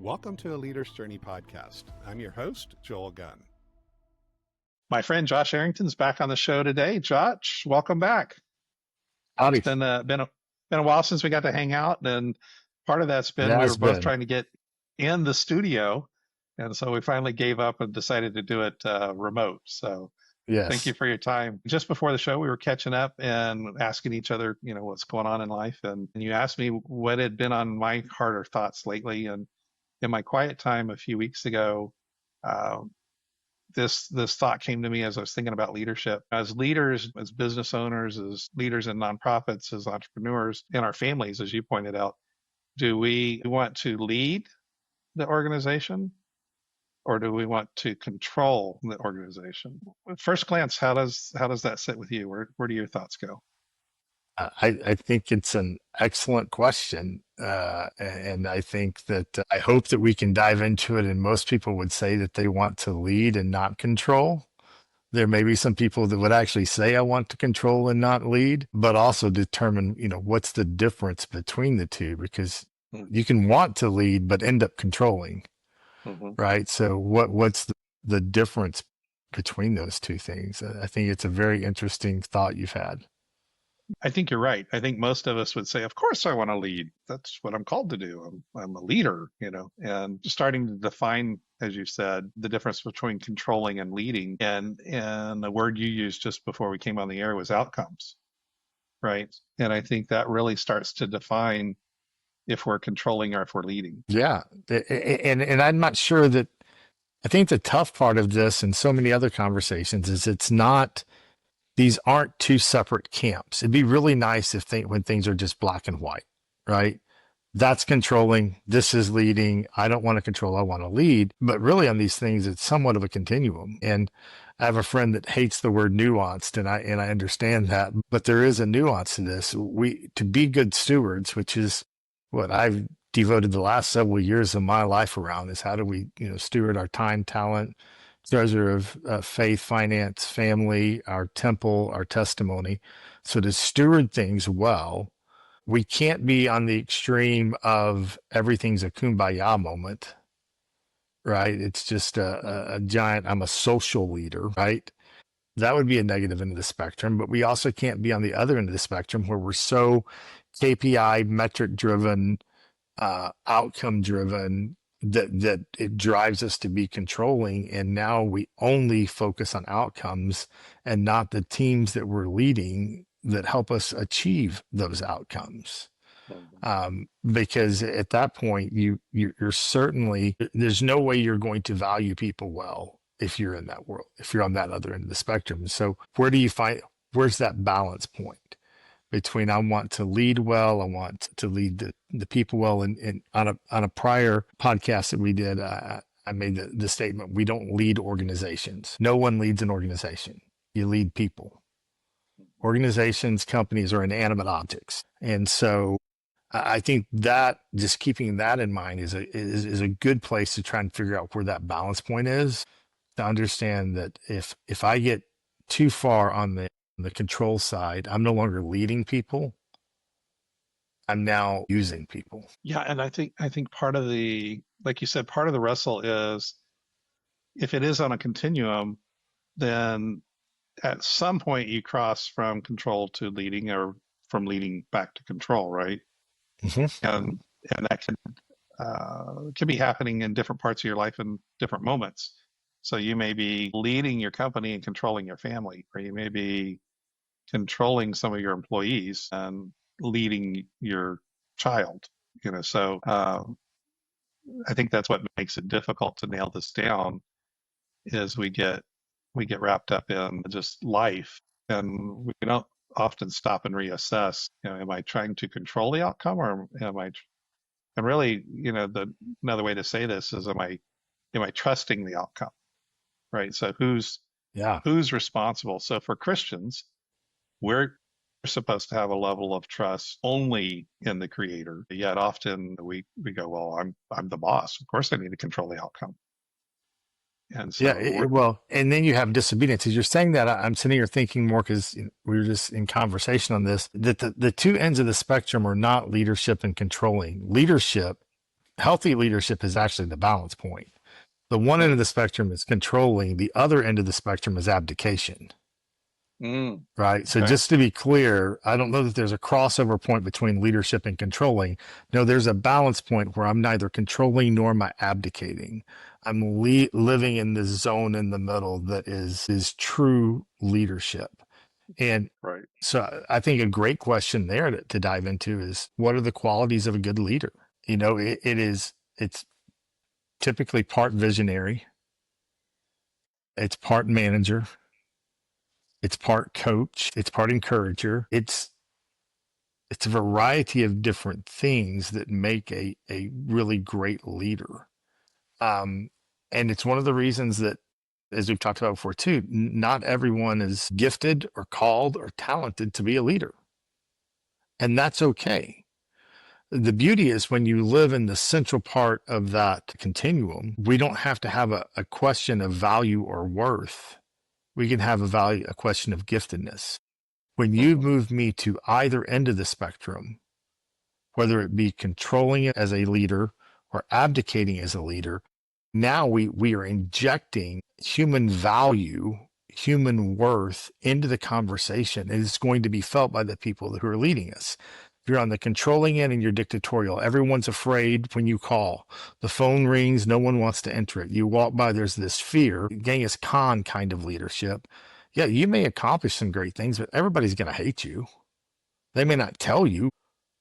Welcome to a Leader's Journey podcast. I'm your host, Joel Gunn. My friend Josh Arrington's back on the show today. Josh, welcome back. Howdy. It's been a while since we got to hang out, and part of that's been we were both trying to get in the studio, and so we finally gave up and decided to do it remote. So yes. Thank you for your time. Just before the show, we were catching up and asking each other, what's going on in life, and you asked me what had been on my heart or thoughts lately, and in my quiet time a few weeks ago, this thought came to me as I was thinking about leadership. As leaders, as business owners, as leaders in nonprofits, as entrepreneurs, in our families, as you pointed out, do we want to lead the organization, or do we want to control the organization? At first glance, how does that sit with you? Where do your thoughts go? I think it's an excellent question. And I think that I hope that we can dive into it. And most people would say that they want to lead and not control. There may be some people that would actually say, I want to control and not lead, but also determine, what's the difference between the two, because you can want to lead, but end up controlling. Mm-hmm. Right. So what's the difference between those two things? I think it's a very interesting thought you've had. I think you're right. I think most of us would say, of course I want to lead. That's what I'm called to do. I'm a leader, and starting to define, as you said, the difference between controlling and leading. And the word you used just before we came on the air was outcomes, right? And I think that really starts to define if we're controlling or if we're leading. Yeah. And I'm not sure that, I think the tough part of this and so many other conversations is these aren't two separate camps. It'd be really nice when things are just black and white, right? That's controlling. This is leading. I don't want to control. I want to lead. But really on these things, it's somewhat of a continuum. And I have a friend that hates the word nuanced, and I understand that, but there is a nuance to this. To be good stewards, which is what I've devoted the last several years of my life around, is how do we, steward our time, talent, treasure of faith, finance, family, our temple, our testimony. So to steward things well, we can't be on the extreme of everything's a kumbaya moment, right? It's just a giant, I'm a social leader, right? That would be a negative end of the spectrum, but we also can't be on the other end of the spectrum where we're so KPI, metric driven, outcome driven, that it drives us to be controlling, and now we only focus on outcomes and not the teams that we're leading that help us achieve those outcomes. Because at that point you're certainly, there's no way you're going to value people well if you're in that world, if you're on that other end of the spectrum. So where's that balance point between I want to lead well, I want to lead the people well. And on a prior podcast that we did, I made the statement, we don't lead organizations. No one leads an organization. You lead people. Organizations, companies are inanimate objects. And so I think that just keeping that in mind is a good place to try and figure out where that balance point is, to understand that if I get too far on the control side, I'm no longer leading people. I'm now using people. Yeah. And I think part of like you said, part of the wrestle is, if it is on a continuum, then at some point you cross from control to leading, or from leading back to control, right? Mm-hmm. And that can be happening in different parts of your life in different moments. So you may be leading your company and controlling your family, or you may be controlling some of your employees and leading your child, so I think that's what makes it difficult to nail this down, is we get wrapped up in just life, and we don't often stop and reassess, am I trying to control the outcome, or and really, another way to say this is, am I trusting the outcome, right? So who's responsible? So for Christians, we're supposed to have a level of trust only in the Creator. Yet often we go, well, I'm the boss. Of course I need to control the outcome. And so and then you have disobedience. As you're saying that, I'm sitting here thinking more, because we were just in conversation on this, that the two ends of the spectrum are not leadership and controlling. Leadership Healthy leadership is actually the balance point. The one end of the spectrum is controlling, the other end of the spectrum is abdication. Right. So just to be clear, I don't know that there's a crossover point between leadership and controlling. No, there's a balance point where I'm neither controlling nor am I abdicating. I'm living in this zone in the middle that is true leadership. And so I think a great question there to dive into is, what are the qualities of a good leader? You know, it's typically part visionary. It's part manager. It's part coach. It's part encourager. It's a variety of different things that make a really great leader. And it's one of the reasons that, as we've talked about before too, not everyone is gifted or called or talented to be a leader. And that's okay. The beauty is when you live in the central part of that continuum, we don't have to have a question of value or worth. We can have a question of giftedness. When you move me to either end of the spectrum, whether it be controlling it as a leader or abdicating as a leader, now we are injecting human value, human worth into the conversation. And it's going to be felt by the people who are leading us. If you're on the controlling end and you're dictatorial, everyone's afraid when you call. The phone rings, no one wants to enter it. You walk by, there's this fear, Genghis Khan kind of leadership. Yeah, you may accomplish some great things, but everybody's going to hate you. They may not tell you,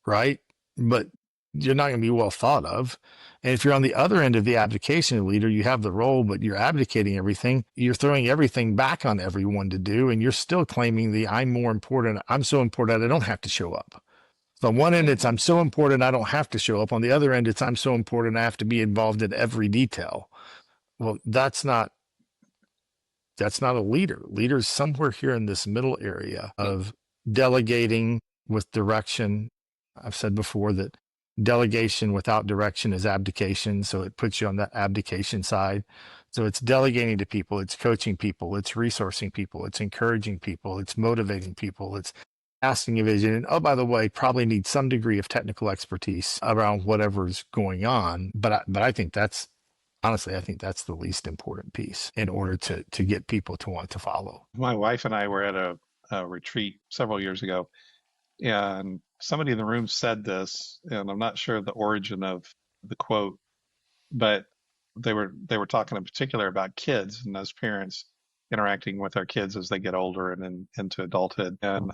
right? But you're not going to be well thought of. And if you're on the other end of the abdication leader, you have the role, but you're abdicating everything. You're throwing everything back on everyone to do, and you're still claiming I'm more important. I'm so important I don't have to show up. So on one end, it's I'm so important I don't have to show up. On the other end, it's I'm so important I have to be involved in every detail. Well, that's not a leader. Leader's somewhere here in this middle area of delegating with direction. I've said before that delegation without direction is abdication. So it puts you on that abdication side. So it's delegating to people, it's coaching people, it's resourcing people, it's encouraging people, it's motivating people, it's asking a vision. And oh, by the way, probably need some degree of technical expertise around whatever's going on. But I think that's, honestly, I think that's the least important piece in order to get people to want to follow. My wife and I were at a retreat several years ago, and somebody in the room said this, and I'm not sure the origin of the quote, but they were talking in particular about kids and as parents interacting with our kids as they get older and into adulthood. And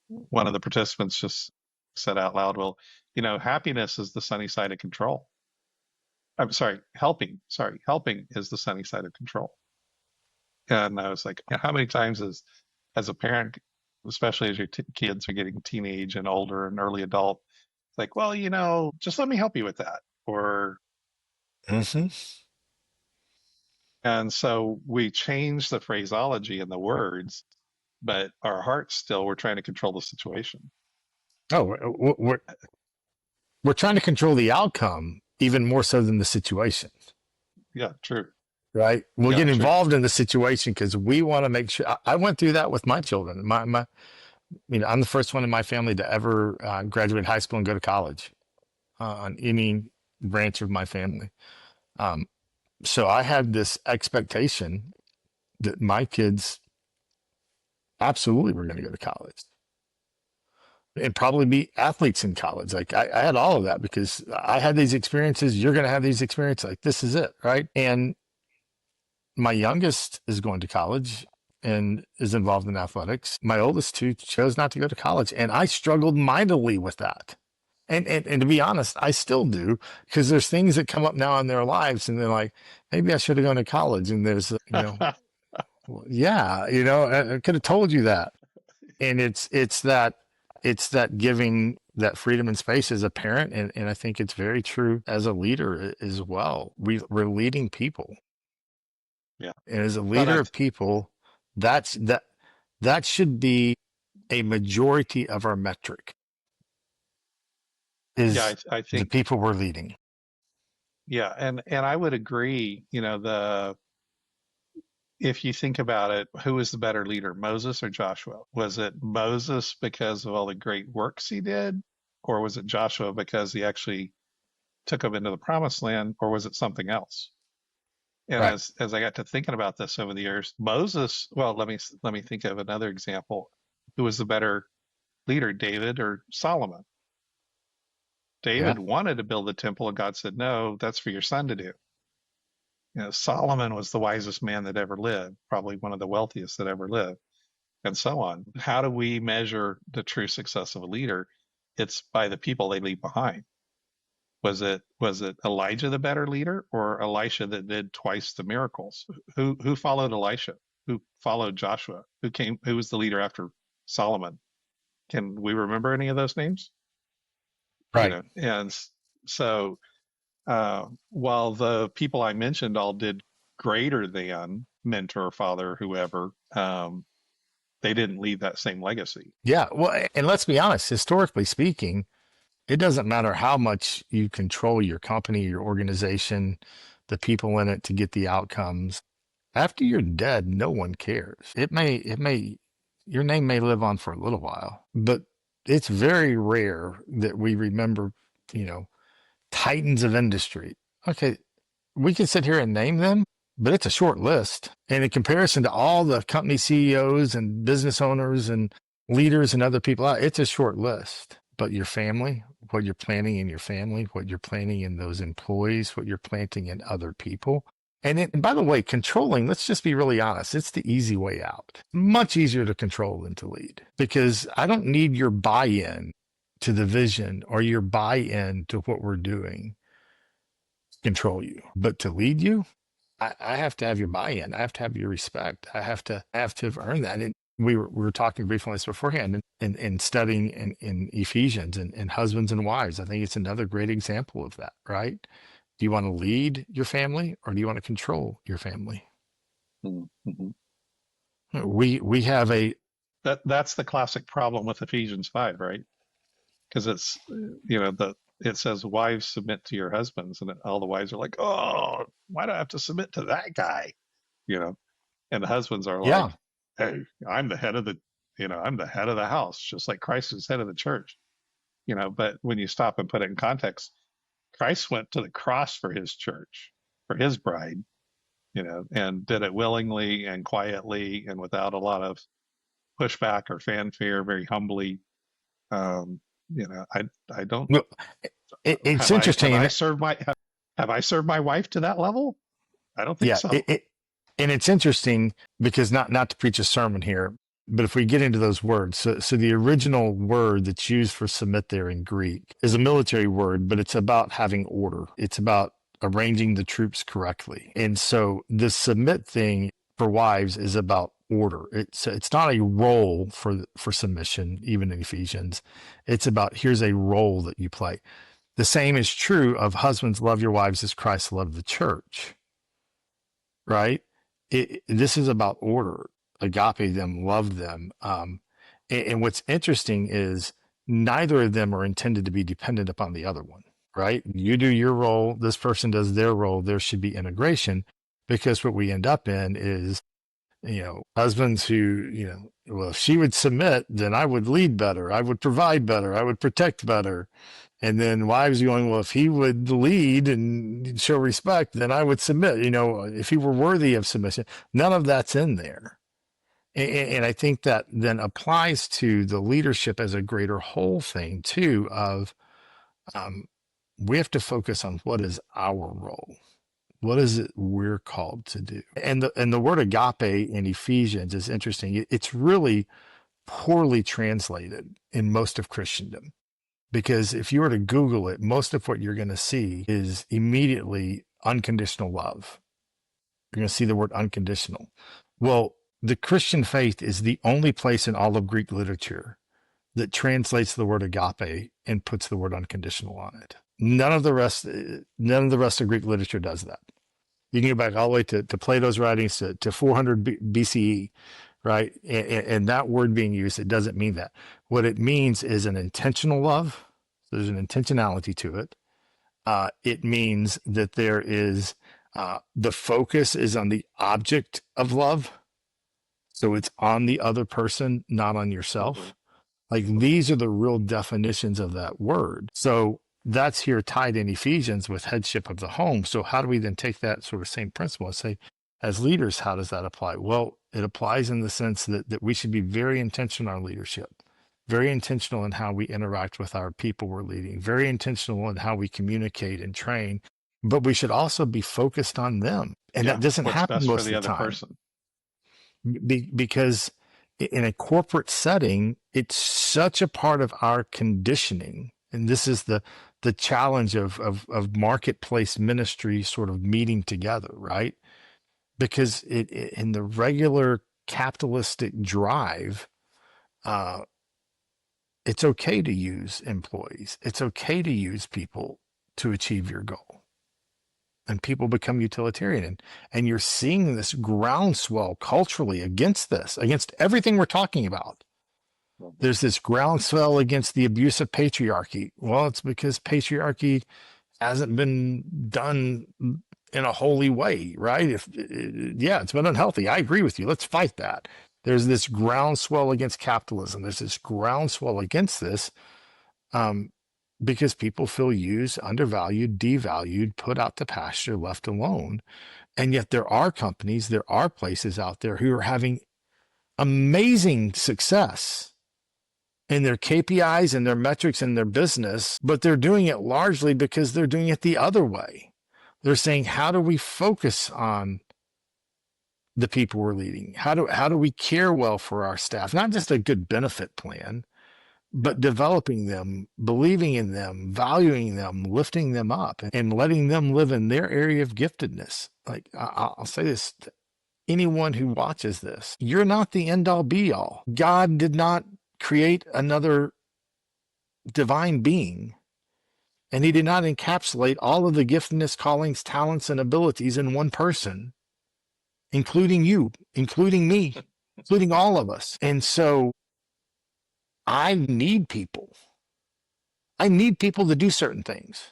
one of the participants just said out loud, well, you know, happiness is the sunny side of control. I'm sorry, helping is the sunny side of control. And I was like, how many times as a parent, especially as your kids are getting teenage and older and early adult, it's like, well, you know, just let me help you with that. Or, and so we changed the phraseology and the words, but our hearts still, we're trying to control the situation. Oh, we're trying to control the outcome even more so than the situation. Yeah, true. Right. We'll get involved in the situation because we want to make sure. I went through that with my children. I'm the first one in my family to ever graduate high school and go to college on any branch of my family. So I had this expectation that my kids absolutely were going to go to college and probably be athletes in college. Like I had all of that because I had these experiences. You're going to have these experiences. Like this is it. Right. And my youngest is going to college and is involved in athletics. My oldest two chose not to go to college. And I struggled mightily with that. And to be honest, I still do, because there's things that come up now in their lives and they're like, maybe I should have gone to college. And there's, yeah, I could have told you that. And it's that giving that freedom and space as a parent. And I think it's very true as a leader as well. We're leading people. Yeah. And as a leader of people, that should be a majority of our metric. I think the people we're leading. Yeah, and I would agree, if you think about it, who was the better leader, Moses or Joshua? Was it Moses because of all the great works he did, or was it Joshua because he actually took them into the promised land, or was it something else? And Right. as I got to thinking about this over the years, Moses, well, let me think of another example. Who was the better leader, David or Solomon? Yeah. David wanted to build the temple, and God said, no, that's for your son to do. You know, Solomon was the wisest man that ever lived, probably one of the wealthiest that ever lived, and so on. How do we measure the true success of a leader? It's by the people they leave behind. Was it Elijah the better leader, or Elisha that did twice the miracles? Who followed Elisha? Who followed Joshua? Who was the leader after Solomon? Can we remember any of those names? You Right. know, and so while the people I mentioned all did greater than mentor, father, whoever, they didn't leave that same legacy. Yeah. Well, and let's be honest, historically speaking, it doesn't matter how much you control your company, your organization, the people in it to get the outcomes. After you're dead, no one cares. Your name may live on for a little while, but it's very rare that we remember, you know, titans of industry. Okay, we can sit here and name them, but it's a short list. And in comparison to all the company CEOs and business owners and leaders and other people, it's a short list. But your family, what you're planting in your family, what you're planting in those employees, what you're planting in other people. And by the way, controlling, let's just be really honest, it's the easy way out. Much easier to control than to lead, because I don't need your buy-in to the vision or your buy-in to what we're doing to control you. But to lead you, I have to have your buy-in. I have to have your respect. I have to have earned that. And we were talking briefly on this beforehand and studying in Ephesians and husbands and wives. I think it's another great example of that, right? Do you want to lead your family, or do you want to control your family? Mm-hmm. We have that's the classic problem with Ephesians 5, right? Because it's, you know, it says wives submit to your husbands, and all the wives are like, oh, why do I have to submit to that guy? You know, and the husbands are like, hey, I'm the head of the house, just like Christ is head of the church. You know, but when you stop and put it in context, Christ went to the cross for his church, for his bride, you know, and did it willingly and quietly and without a lot of pushback or fanfare, very humbly. You know, I don't. well, it's Have interesting. have I served my wife to that level? I don't think Yeah, so. and it's interesting because not to preach a sermon here, but if we get into those words, so the original word that's used for submit there in Greek is a military word, but it's about having order. It's about arranging the troops correctly. And so the submit thing for wives is about order. It's not a role for submission, even in Ephesians. It's about, here's a role that you play. The same is true of husbands, love your wives as Christ loved the church, right? This is about order. Agape them, love them. And what's interesting is neither of them are intended to be dependent upon the other one, right? You do your role, this person does their role. There should be integration, because what we end up in is, you know, husbands who, you know, well, if she would submit, then I would lead better. I would provide better. I would protect better. And then wives going, well, if he would lead and show respect, then I would submit, you know, if he were worthy of submission. None of that's in there. And I think that then applies to the leadership as a greater whole thing too, of we have to focus on what is our role. What is it we're called to do? And the word agape in Ephesians is interesting. It's really poorly translated in most of Christendom, because if you were to Google it, most of what you're going to see is immediately unconditional love. You're going to see the word unconditional. Well, the Christian faith is the only place in all of Greek literature that translates the word agape and puts the word unconditional on it. None of the rest of Greek literature does that. You can go back all the way to Plato's writings to 400 BCE, right? And that word being used, it doesn't mean that. What it means is an intentional love. So there's an intentionality to it. It means that there is, the focus is on the object of love. So it's on the other person, not on yourself. Like, these are the real definitions of that word. So that's here tied in Ephesians with headship of the home. So how do we then take that sort of same principle and say, as leaders, how does that apply? Well, it applies in the sense that we should be very intentional in our leadership, very intentional in how we interact with our people we're leading, very intentional in how we communicate and train, but we should also be focused on them. And that doesn't what's happen best most for the of the other time. person. Because in a corporate setting, it's such a part of our conditioning. And this is the challenge of marketplace ministry sort of meeting together, right? Because in the regular capitalistic drive, it's okay to use employees. It's okay to use people to achieve your goal. And people become utilitarian. And you're seeing this groundswell culturally against this, against everything we're talking about. There's this groundswell against the abuse of patriarchy. Well, it's because patriarchy hasn't been done in a holy way, right? It's been unhealthy. I agree with you. Let's fight that. There's this groundswell against capitalism. There's this groundswell against this because people feel used, undervalued, devalued, put out to pasture, left alone. And yet there are companies, there are places out there who are having amazing success in their KPIs and their metrics and their business, but they're doing it largely because they're doing it the other way. They're saying, how do we focus on the people we're leading? How do we care well for our staff? Not just a good benefit plan, but developing them, believing in them, valuing them, lifting them up, and letting them live in their area of giftedness. Like I'll say this to anyone who watches this, you're not the end all be all. God did not create another divine being, and he did not encapsulate all of the giftedness, callings, talents, and abilities in one person, including you, including me, including all of us. And so I need people. I need people to do certain things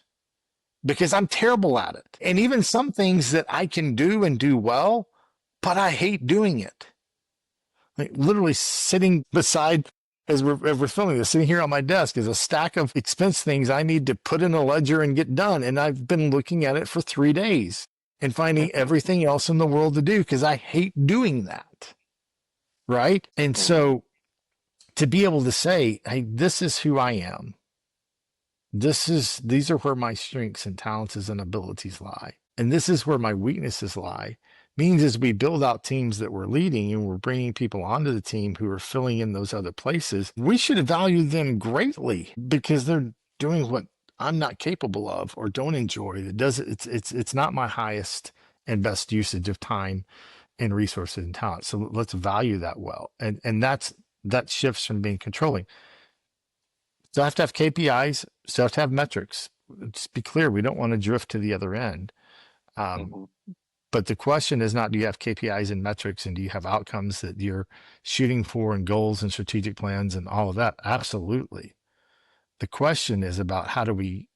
because I'm terrible at it. And even some things that I can do and do well, but I hate doing it. Like literally sitting beside, as we're filming this, sitting here on my desk is a stack of expense things I need to put in a ledger and get done. And I've been looking at it for 3 days and finding everything else in the world to do because I hate doing that. Right. And so to be able to say, hey, this is who I am. These are where my strengths and talents and abilities lie. And this is where my weaknesses lie. Means as we build out teams that we're leading and we're bringing people onto the team who are filling in those other places, we should value them greatly because they're doing what I'm not capable of or don't enjoy. It's not my highest and best usage of time and resources and talent. So let's value that well. And that shifts from being controlling. Still have to have KPIs, still have to have metrics. Just be clear, we don't want to drift to the other end. But the question is not, do you have KPIs and metrics and do you have outcomes that you're shooting for and goals and strategic plans and all of that? Absolutely. The question is about how do we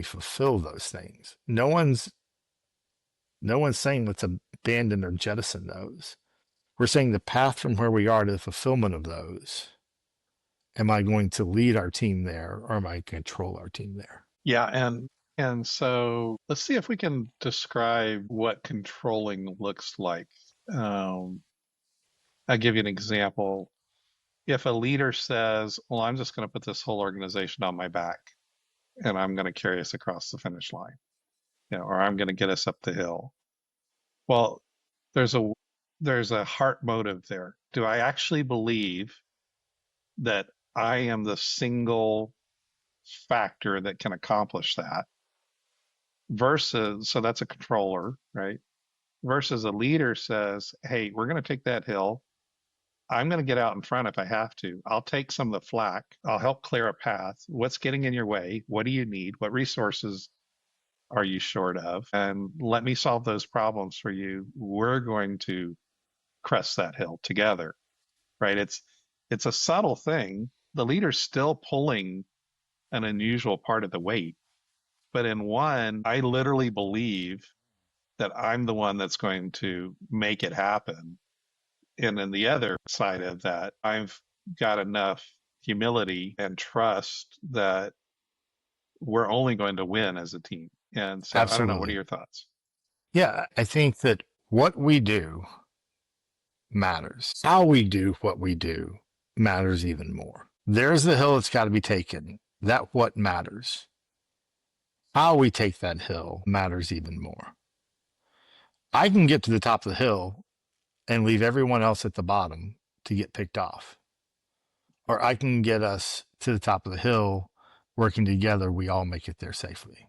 fulfill those things? No one's saying let's abandon or jettison those. We're saying the path from where we are to the fulfillment of those. Am I going to lead our team there or am I going to control our team there? Yeah, and so let's see if we can describe what controlling looks like. I'll give you an example. If a leader says, well, I'm just going to put this whole organization on my back and I'm going to carry us across the finish line, or I'm going to get us up the hill. Well, there's a heart motive there. Do I actually believe that I am the single factor that can accomplish that? Versus, so that's a controller, right? Versus a leader says, hey, we're going to take that hill. I'm going to get out in front if I have to. I'll take some of the flack. I'll help clear a path. What's getting in your way? What do you need? What resources are you short of? And let me solve those problems for you. We're going to crest that hill together, right? It's a subtle thing. The leader's still pulling an unusual part of the weight. But in one, I literally believe that I'm the one that's going to make it happen. And in the other side of that, I've got enough humility and trust that we're only going to win as a team. And so I don't know, what are Absolutely. your thoughts? Yeah, I think that what we do matters. How we do what we do matters even more. There's the hill that's got to be taken. That what matters. How we take that hill matters even more. I can get to the top of the hill and leave everyone else at the bottom to get picked off. Or I can get us to the top of the hill working together. We all make it there safely.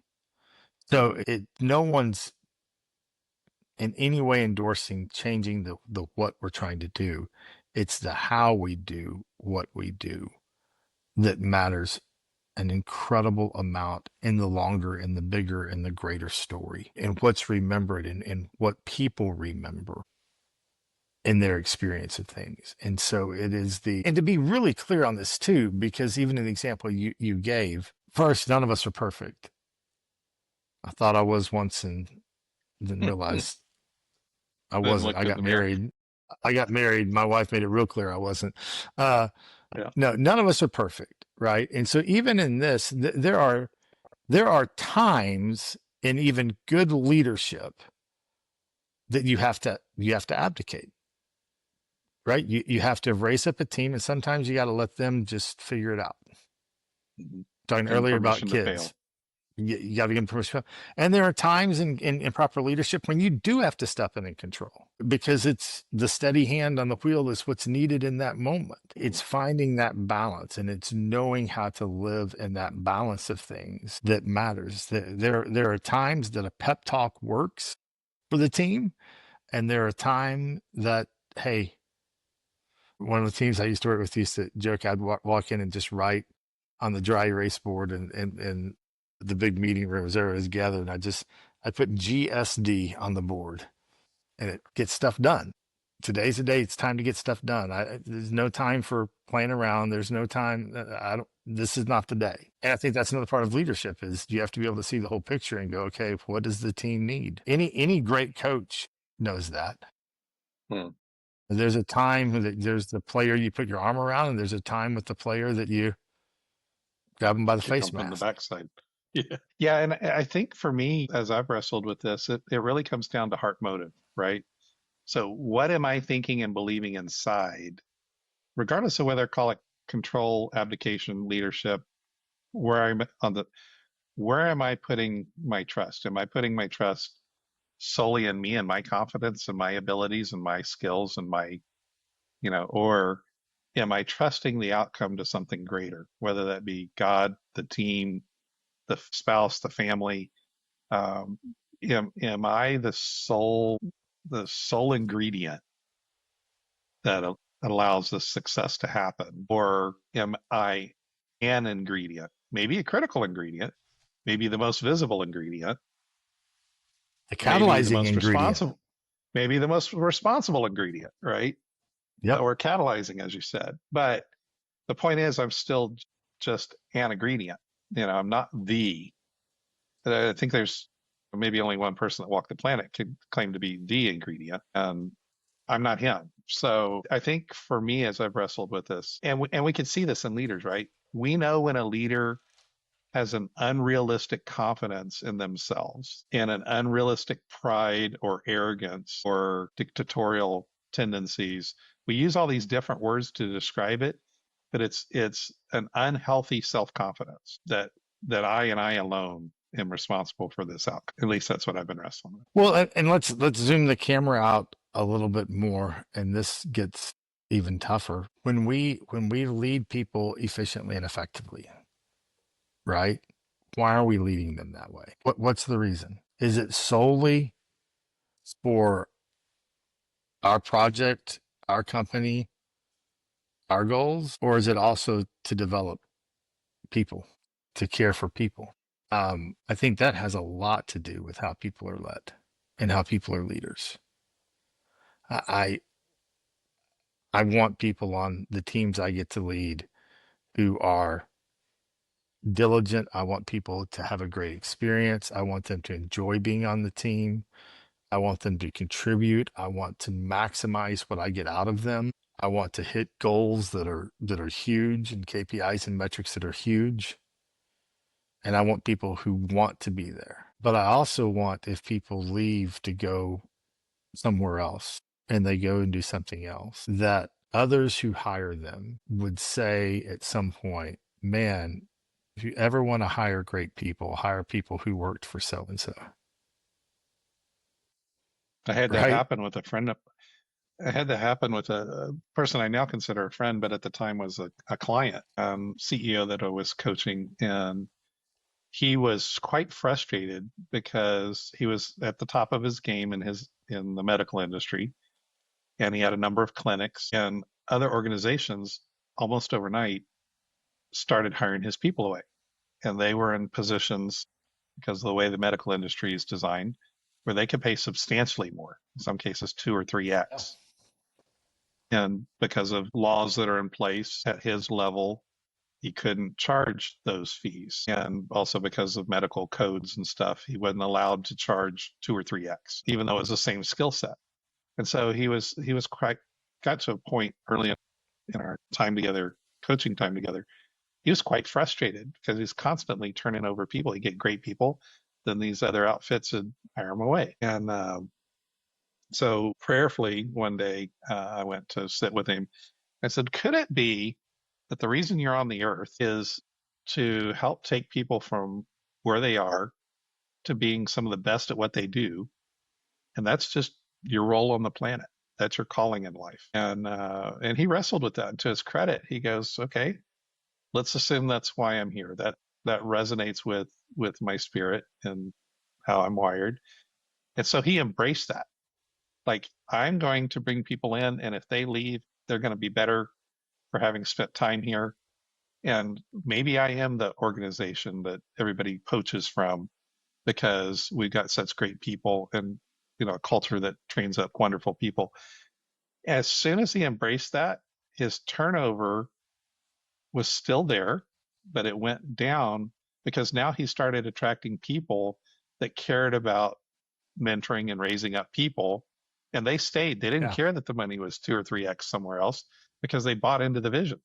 So no one's in any way endorsing changing the what we're trying to do. It's the how we do what we do that matters an incredible amount in the longer and the bigger and the greater story, and what's remembered and what people remember in their experience of things. And so it is and to be really clear on this too, because even in the example you gave, first, none of us are perfect. I thought I was once and didn't realize I Then wasn't. looked in the mirror. I got married. My wife made it real clear I wasn't. Yeah. No, none of us are perfect, right? And so even in this, there are times in even good leadership that you have to abdicate, right? You have to raise up a team, and sometimes you got to let them just figure it out. Mhm. Talking And earlier about permission to fail. kids. You got to give them permission. And there are times in proper leadership when you do have to step in and control, because it's the steady hand on the wheel is what's needed in that moment. It's finding that balance, and it's knowing how to live in that balance of things that matters. There are times that a pep talk works for the team, and there are times that, hey, one of the teams I used to work with used to joke I'd walk in and just write on the dry erase board and the big meeting rooms there was gathered. And I put GSD on the board, and it gets stuff done. Today's the day. It's time to get stuff done. There's no time for playing around. There's no time. This is not the day. And I think that's another part of leadership is you have to be able to see the whole picture and go, okay, what does the team need? Any great coach knows that. Hmm. There's a time that there's the player you put your arm around, and there's a time with the player that you grab them by the Kick face them from the mask. backside. Yeah. Yeah. And I think for me, as I've wrestled with this, it really comes down to heart motive, right? So what am I thinking and believing inside, regardless of whether I call it control, abdication, leadership, where am I putting my trust? Am I putting my trust solely in me and my confidence and my abilities and my skills and or am I trusting the outcome to something greater, whether that be God, the team, the spouse, the family? Um, am I the sole ingredient that allows this success to happen, or am I an ingredient, maybe a critical ingredient, maybe the most visible ingredient, The maybe the catalyzing most ingredient. responsible, maybe the most responsible ingredient, right? Yep. Or catalyzing, as you said. But the point is, I'm still just an ingredient. I'm not the. I think there's maybe only one person that walked the planet could claim to be the ingredient, and I'm not him. So I think for me, as I've wrestled with this, and we can see this in leaders, right? We know when a leader has an unrealistic confidence in themselves and an unrealistic pride or arrogance or dictatorial tendencies. We use all these different words to describe it, but it's an unhealthy self-confidence that I and I alone am responsible for this outcome. At least that's what I've been wrestling with. Well, and let's zoom the camera out a little bit more, and this gets even tougher when we lead people efficiently and effectively, right? Why are we leading them that way? What's the reason? Is it solely for our project, our company, our goals, or is it also to develop people, to care for people? I think that has a lot to do with how people are led and how people are leaders. I I want people on the teams I get to lead who are diligent. I want people to have a great experience. I want them to enjoy being on the team. I want them to contribute. I want to maximize what I get out of them. I want to hit goals that are huge and KPIs and metrics that are huge. and I want people who want to be there. But I also want, if people leave to go somewhere else and they go and do something else, that others who hire them would say at some point, man, if you ever want to hire great people, hire people who worked for so and so. I had that Right? happen with a friend. I had that happen with a person I now consider a friend, but at the time was a client, CEO that I was coaching. And he was quite frustrated because he was at the top of his game in the medical industry, and he had a number of clinics, and other organizations almost overnight started hiring his people away. And they were in positions, because of the way the medical industry is designed, where they could pay substantially more, in some cases 2 or 3x. And because of laws that are in place at his level, he couldn't charge those fees. And also because of medical codes and stuff, he wasn't allowed to charge 2 or 3x, even though it was the same skill set. And so he was quite, got to a point early in our time together, coaching time together, he was quite frustrated because he's constantly turning over people. He'd get great people, then these other outfits would hire him away. And so prayerfully one day, I went to sit with him. I said, could it be that the reason you're on the earth is to help take people from where they are to being some of the best at what they do? And that's just your role on the planet. That's your calling in life. And he wrestled with that. And to his credit, he goes, okay, let's assume that's why I'm here. That resonates with my spirit and how I'm wired. And so he embraced that. Like, I'm going to bring people in, and if they leave, they're going to be better for having spent time here. And maybe I am the organization that everybody poaches from because we've got such great people and a culture that trains up wonderful people. As soon as he embraced that, his turnover was still there, but it went down because now he started attracting people that cared about mentoring and raising up people. And they stayed. They didn't Yeah. care that the money was 2 or 3x somewhere else because they bought into the vision.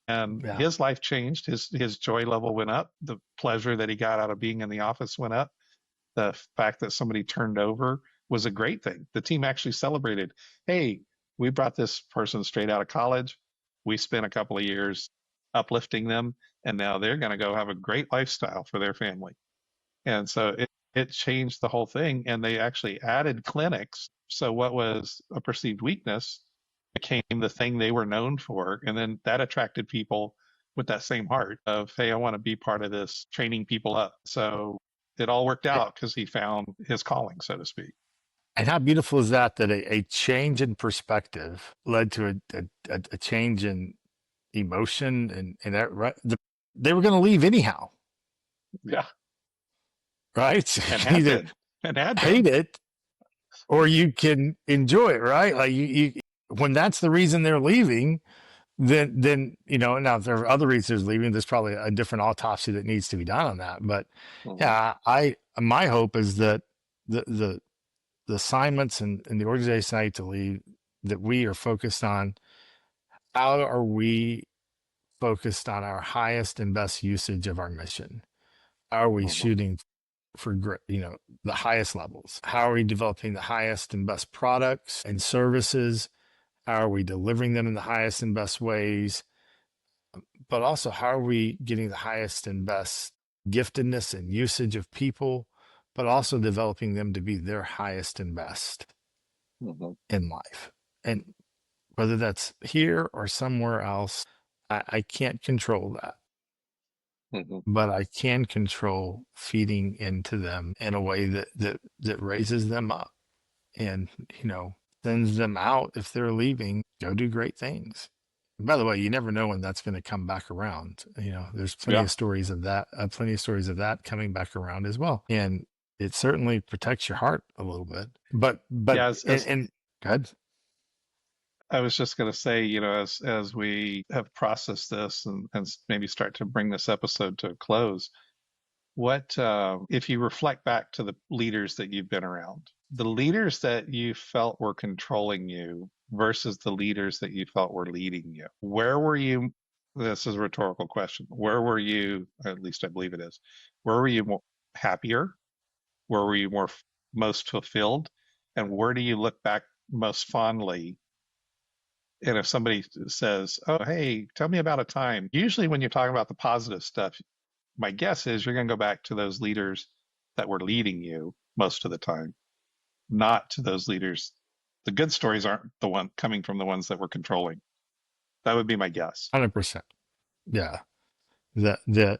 And Yeah. his life changed. His joy level went up. The pleasure that he got out of being in the office went up. The fact that somebody turned over was a great thing. The team actually celebrated, hey, we brought this person straight out of college. We spent a couple of years uplifting them, and now they're going to go have a great lifestyle for their family. And so it changed the whole thing. And they actually added clinics. So what was a perceived weakness became the thing they were known for. And then that attracted people with that same heart of, hey, I want to be part of this, training people up. So it all worked out because he found his calling, so to speak. And how beautiful is that, that a change in perspective led to a change in emotion and that, right? They were going to leave anyhow, Yeah. right? And You either had hate been. it or you can enjoy it, right? Like you when that's the reason they're leaving, then now if there are other reasons they're leaving, there's probably a different autopsy that needs to be done on that. But yeah, my hope is that the assignments and the organization I need to lead, that we are focused on how are we focused on our highest and best usage of our mission? How are we shooting for the highest levels? How are we developing the highest and best products and services? How are we delivering them in the highest and best ways? But also, how are we getting the highest and best giftedness and usage of people, but also developing them to be their highest and best in life? And whether that's here or somewhere else, I can't control that. But I can control feeding into them in a way that raises them up and, sends them out. If they're leaving, go do great things. And by the way, you never know when that's going to come back around. There's plenty of stories of that, coming back around as well. And it certainly protects your heart a little bit. But Yeah, and go ahead. I was just going to say, as we have processed this and maybe start to bring this episode to a close, what if you reflect back to the leaders that you've been around, the leaders that you felt were controlling you versus the leaders that you felt were leading you? Where were you this is a rhetorical question. Where were you, at least I believe it is, where were you happier? Where were you most fulfilled? And where do you look back most fondly? And if somebody says, oh, hey, tell me about a time, usually when you're talking about the positive stuff, my guess is you're going to go back to those leaders that were leading you most of the time, not to those leaders. The good stories aren't the one coming from the ones that were controlling. That would be my guess. 100%. Yeah. The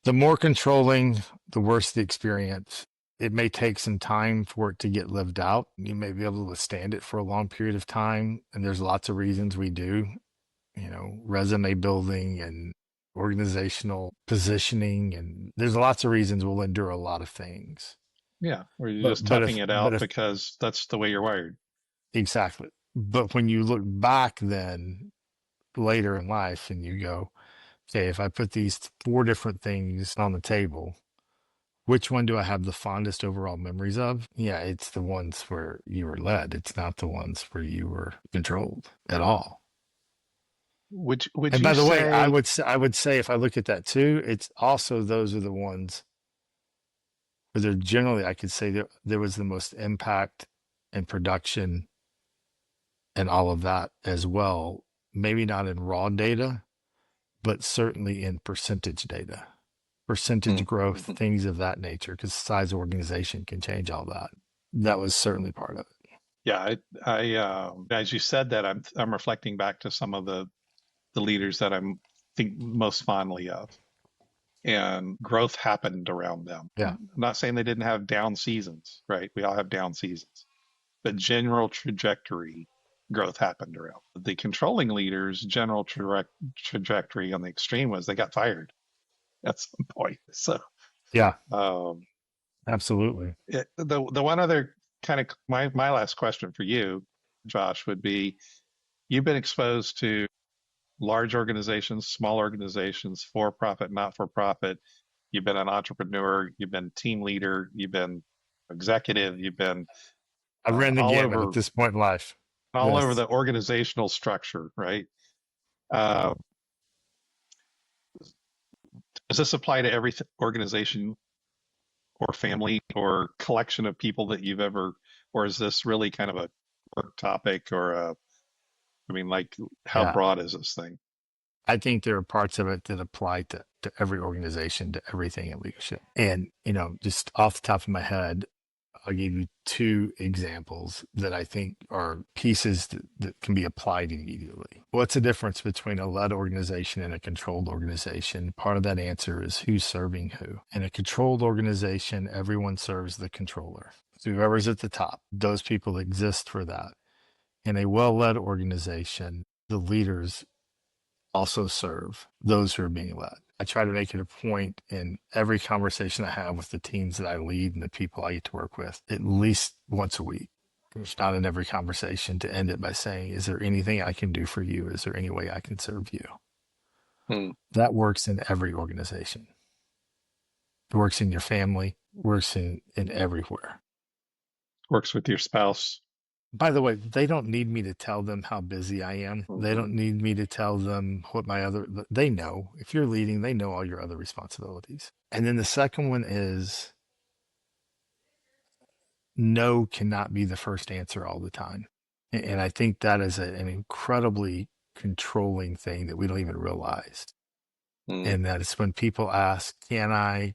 more controlling, the worse the experience. It may take some time for it to get lived out. You may be able to withstand it for a long period of time. And there's lots of reasons we do, resume building and organizational positioning. And there's lots of reasons we'll endure a lot of things. Yeah. Or you're just toughing it out because that's the way you're wired. Exactly. But when you look back then later in life and you go, okay, if I put these 4 different things on the table, which one do I have the fondest overall memories of? Yeah, it's the ones where you were led. It's not the ones where you were controlled at all. Would and by the way, I would say if I look at that too, it's also those are the ones where they're generally, I could say there was the most impact and production and all of that as well. Maybe not in raw data, but certainly in percentage data. Percentage growth, things of that nature, because size of organization can change all that. That was certainly part of it. Yeah, I as you said that, I'm reflecting back to some of the leaders that I'm think most fondly of, and growth happened around them. Yeah, I'm not saying they didn't have down seasons, right? We all have down seasons, but general trajectory growth happened around. The controlling leaders' general trajectory on the extreme was they got fired at some point. So yeah, absolutely. The one other kind of my last question for you, Josh, would be: you've been exposed to large organizations, small organizations, for profit, not for profit. You've been an entrepreneur. You've been team leader. You've been executive. You've been I ran the all gamut over at this point in life. all over the organizational structure, right? Does this apply to every organization or family or collection of people that you've ever, or is this really kind of a work topic or how broad is this thing? I think there are parts of it that apply to every organization, to everything in leadership. And, just off the top of my head, I'll give you 2 examples that I think are pieces that can be applied immediately. What's the difference between a led organization and a controlled organization? Part of that answer is who's serving who. In a controlled organization, everyone serves the controller. So whoever's at the top, those people exist for that. In a well-led organization, the leaders also serve those who are being led. I try to make it a point in every conversation I have with the teams that I lead and the people I get to work with, at least once a week, if not in every conversation, to end it by saying, is there anything I can do for you? Is there any way I can serve you? That works in every organization. It works in your family, works in everywhere. Works with your spouse. By the way, they don't need me to tell them how busy I am. They don't need me to tell them what they know. If you're leading, they know all your other responsibilities. And then the second one is no cannot be the first answer all the time. And I think that is an incredibly controlling thing that we don't even realize. And that is when people ask, can I,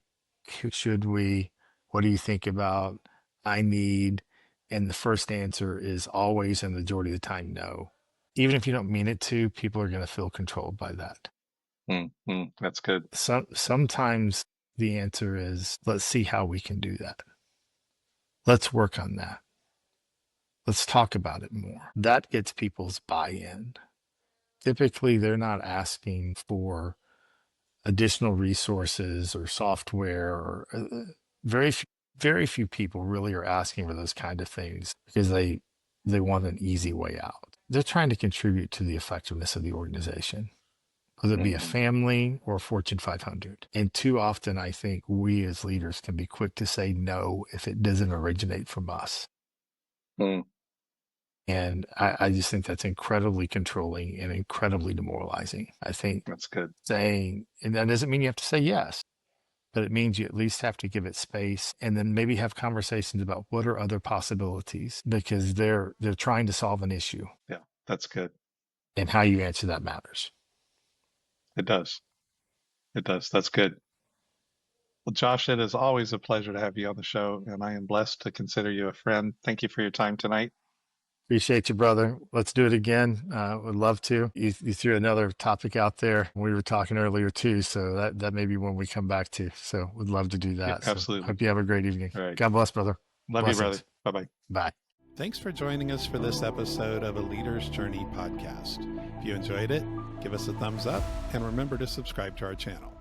should we, what do you think about, I need, and the first answer is always, and the majority of the time, no. Even if you don't mean it to, people are going to feel controlled by that. That's good. Sometimes the answer is, let's see how we can do that. Let's work on that. Let's talk about it more. That gets people's buy-in. Typically, they're not asking for additional resources or software, or very few people really are asking for those kind of things because they want an easy way out. They're trying to contribute to the effectiveness of the organization, whether it be a family or a Fortune 500. And too often, I think we as leaders can be quick to say no if it doesn't originate from us. And I just think that's incredibly controlling and incredibly demoralizing. I think That's good. saying, and that doesn't mean you have to say yes, but it means you at least have to give it space and then maybe have conversations about what are other possibilities, because they're trying to solve an issue, Yeah, that's good. and how you answer that matters. It does. It does. That's good. Well, Josh, it is always a pleasure to have you on the show, and I am blessed to consider you a friend. Thank you for your time tonight. Appreciate you, brother. Let's do it again. Would love to. You threw another topic out there. We were talking earlier too, so that may be one we come back to. So would love to do that. Yeah, absolutely. So hope you have a great evening. All right. God bless, brother. Love Blessings. you, brother. Bye-bye. Bye. Thanks for joining us for this episode of A Leader's Journey podcast. If you enjoyed it, give us a thumbs up and remember to subscribe to our channel.